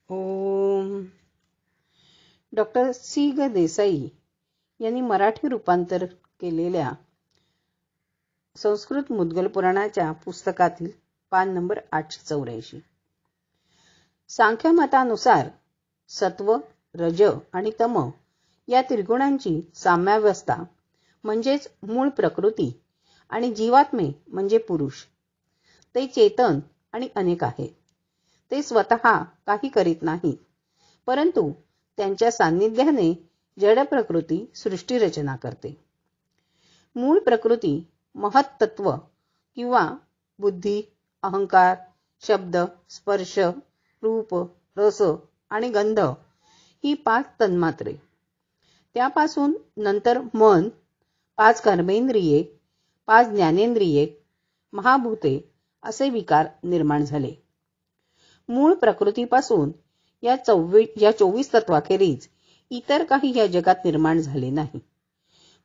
ओम. Doctor C ग देसाई यांनी मराठी रूपांतर केलेल्या संस्कृत मुद्गल पुराणाच्या पुस्तकातील पान नंबर 884. सांख्यमतानुसार सत्व, रज आणि तम या त्रिगुणांची साम्यावस्था म्हणजेच मूळ प्रकृती आणि जीवात्मे म्हणजे पुरुष. ते चेतन आणि अनेक आहेत. ते स्वतः काही करीत नाहीत, परंतु त्यांच्या सान्निध्याने जड प्रकृती सृष्टी रचना करते. मूळ प्रकृती महत्तत्व किंवा बुद्धी, अहंकार, शब्द, स्पर्श, रूप, रस आणि गंध ही 5 तन्मात्रे. त्यापासून नंतर मन, 5 कर्मेंद्रिये, 5 ज्ञानेंद्रिये, महाभूते असे विकार निर्माण झाले. मूळ प्रकृतीपासून या 24 तत्वाखेरीज इतर काही या जगात निर्माण झाले नाही.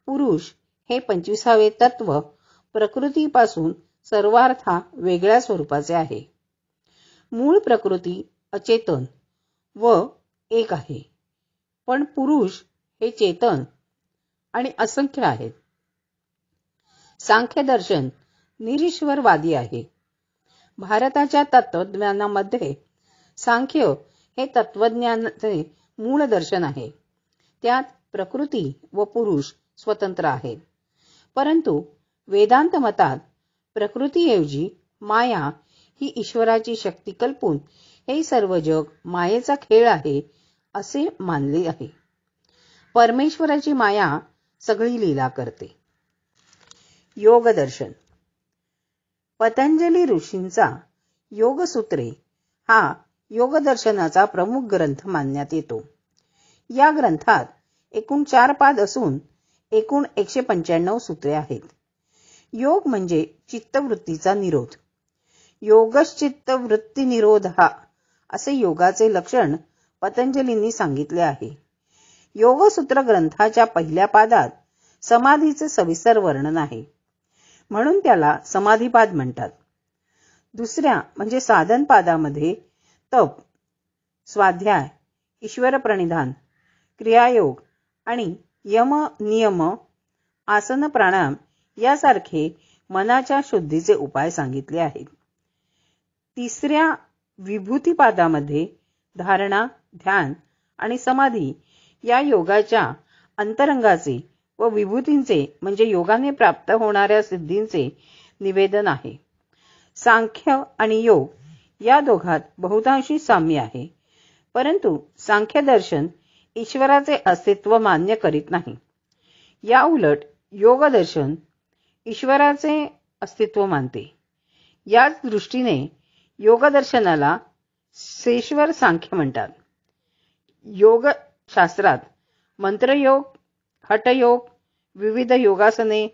पुरुष हे 25वे तत्व प्रकृतीपासून सर्वार्था वेगळ्या स्वरूपाचे आहे. मूळ प्रकृती अचेतन व एक आहे, पण पुरुष हे चेतन आणि असंख्य आहेत. सांख्य दर्शन निरीश्वरवादी आहे. भारताच्या तत्वज्ञानामध्ये सांख्य हे तत्वज्ञानाचे मूळ दर्शन आहे. त्यात प्रकृती व पुरुष स्वतंत्र आहेत. परंतु वेदांत मतात प्रकृतीऐवजी माया ही ईश्वराची शक्ती कल्पून हे सर्व जग मायेचा खेळ आहे असे मानले आहे. परमेश्वराची माया सगळी लीला करते. योग दर्शन. पतंजली ऋषींचा योगसूत्रे हा योगदर्शनाचा प्रमुख ग्रंथ मानण्यात येतो. या ग्रंथात एकूण 4 पाद असून एकूण 195 सूत्रे आहेत. योग म्हणजे चित्तवृत्तीचा निरोध. योगश्चित्त वृत्ती निरोधः असे योगाचे लक्षण पतंजलींनी सांगितले आहे. योगसूत्र ग्रंथाच्या पहिल्या पादात समाधीचे सविस्तर वर्णन आहे, म्हणून त्याला समाधीपाद म्हणतात. दुसऱ्या म्हणजे साधन पादामध्ये तप, स्वाध्याय, ईश्वर प्रणिधान, क्रियायोग आणि यम नियम, आसन, प्राणायाम यासारखे मनाच्या शुद्धीचे उपाय सांगितले आहेत. तिसऱ्या विभूतीपादामध्ये धारणा, ध्यान आणि समाधी या योगाच्या अंतरंगाचे व विभूतींचे म्हणजे योगाने प्राप्त होणाऱ्या सिद्धींचे निवेदन आहे. सांख्य आणि योग या दोघात बहुतांशी साम्य आहे, परंतु सांख्य दर्शन ईश्वराचे अस्तित्व मान्य करीत नाही. या उलट योग दर्शन ईश्वराचे अस्तित्व मानते. याच दृष्टीने योग दर्शनाला सेश्वर सांख्य म्हणतात. योग शास्त्रात मंत्रयोग, हठयोग, विविध योगासने,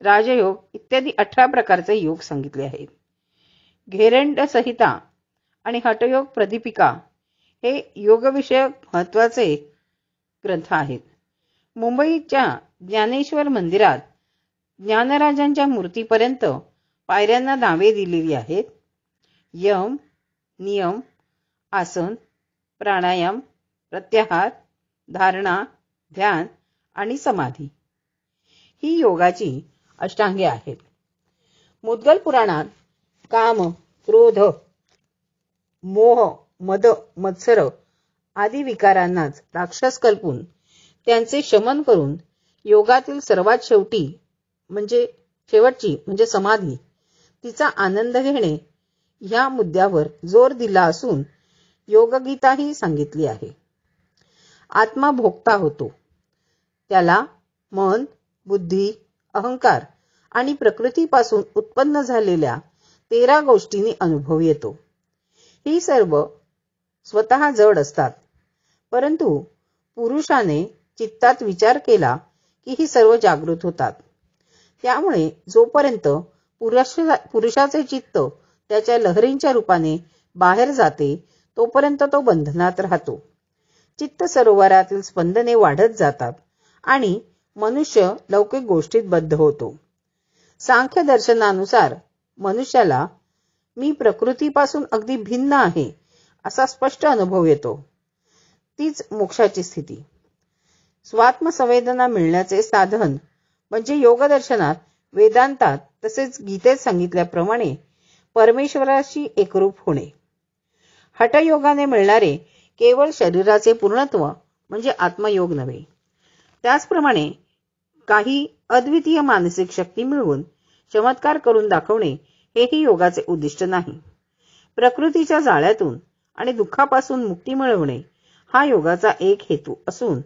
राजयोग इत्यादी 18 प्रकारचे योग सांगितले आहेत. घेरंड संहिता आणि हठयोग प्रदीपिका हे योगविषयक महत्त्वाचे ग्रंथ आहेत. मुंबईच्या ज्ञानेश्वर मंदिरात ज्ञानराजांच्या मूर्तीपर्यंत पायऱ्यांना नावे दिलेली आहेत. यम, नियम, आसन, प्राणायाम, प्रत्याहार, धारणा, ध्यान आणि समाधी ही योगाची अष्टांगे आहेत. मुद्गल पुराणात काम, क्रोध, मोह, मद, मत्सर आदी विकारांनाच राक्षस कल्पून त्यांचे शमन करून योगातील सर्वात शेवटची म्हणजे समाधी तिचा आनंद घेणे ह्या मुद्द्यावर जोर दिला असून योगगीताही सांगितली आहे. आत्मा भोगता होतो. त्याला मन, बुद्धी, अहंकार आणि प्रकृतीपासून उत्पन्न झालेल्या 13 गोष्टींनी अनुभव येतो. ही सर्व स्वतः जड असतात, परंतु पुरुषाने चित्तात विचार केला की ही सर्व जागृत होतात. त्यामुळे जोपर्यंत पुरुषाचे चित्त त्याच्या लहरींच्या रूपाने बाहेर जाते तोपर्यंत तो बंधनात राहतो. चित्त सरोवरातील स्पंदने वाढत जातात आणि मनुष्य लौकिक गोष्टीत बद्ध होतो. सांख्य दर्शनानुसार मनुष्याला मी प्रकृतीपासून अगदी भिन्न आहे असा स्पष्ट अनुभव येतो. तीच मोक्षाची स्थिती. स्वात्मसंवेदना मिळण्याचे साधन म्हणजे योगदर्शनात, वेदांतात तसेच गीतेत सांगितल्याप्रमाणे परमेश्वराशी एकरूप होणे. हठयोगाने मिळणारे केवळ शरीराचे पूर्णत्व म्हणजे आत्मयोग नव्हे. त्याचप्रमाणे काही अद्वितीय मानसिक शक्ती मिळवून चमत्कार करून दाखवणे हेही योगाचे उद्दिष्ट नाही. प्रकृतीच्या जाळ्यातून आणि दुःखापासून मुक्ती मिळवणे हा योगाचा एक हेतू असून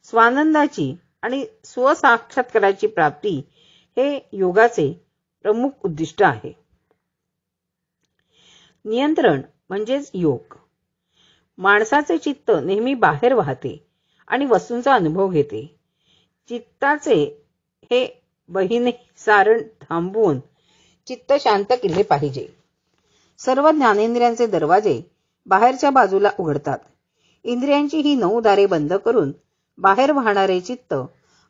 स्वानंदाची आणि स्वसाक्षात्काराची प्राप्ती हे योगाचे प्रमुख उद्दिष्ट आहे. नियंत्रण म्हणजेच योग. माणसाचे चित्त नेहमी बाहेर वाहते आणि वस्तूंचा अनुभव घेते. चित्ताचे हे बहिणे सारण थांबवून चित्त शांत केले पाहिजे. सर्व ज्ञानेंद्रियांचे दरवाजे बाहेरच्या बाजूला उघडतात. इंद्रियांची ही 9 दारे बंद करून बाहेर वाहणारे चित्त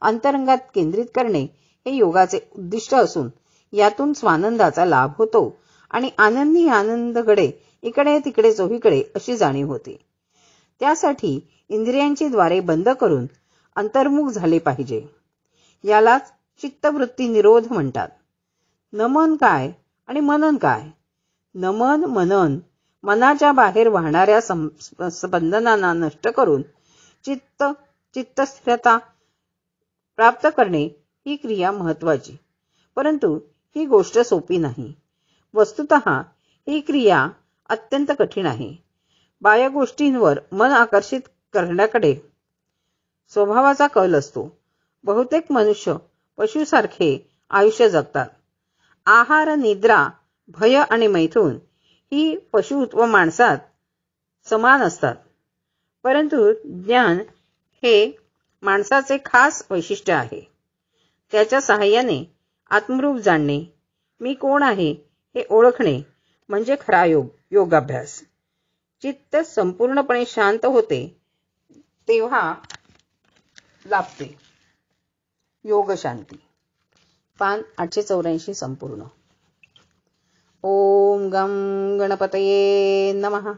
अंतरंगात केंद्रित करणे हे योगाचे उद्दिष्ट असून यातून स्वानंदाचा लाभ होतो आणि आनंदी आनंदगडे इकडे तिकडे चोहीकडे अशी जाणीव होते. त्यासाठी इंद्रियांची द्वारे बंद करून अंतर्मुख झाले पाहिजे. यालाच चित्तवृत्ती निरोध म्हणतात. नमन काय आणि मनन काय? नमन मनन मनाच्या बाहेर वाहणाऱ्या स्पंदनांना नष्ट करून चित्तस्थिरता प्राप्त करणे ही क्रिया महत्वाची. परंतु ही गोष्ट सोपी नाही. वस्तुतः ही क्रिया अत्यंत कठीण आहे. बाह्य गोष्टींवर मन आकर्षित करण्याकडे स्वभावाचा कल असतो. बहुतेक मनुष्य पशुसारखे आयुष्य जगतात. आहार, निद्रा, भय आणि मैथून ही पशु व माणसात समान असतात. परंतु ज्ञान हे माणसाचे खास वैशिष्ट्य आहे. त्याच्या सहाय्याने आत्मरूप जाणणे, मी कोण आहे हे ओळखणे म्हणजे खरा योगाभ्यास. चित्त संपूर्णपणे शांत होते तेव्हा लाभते योग शांती. पान 884 संपूर्ण. ओम गम गणपतये नमः.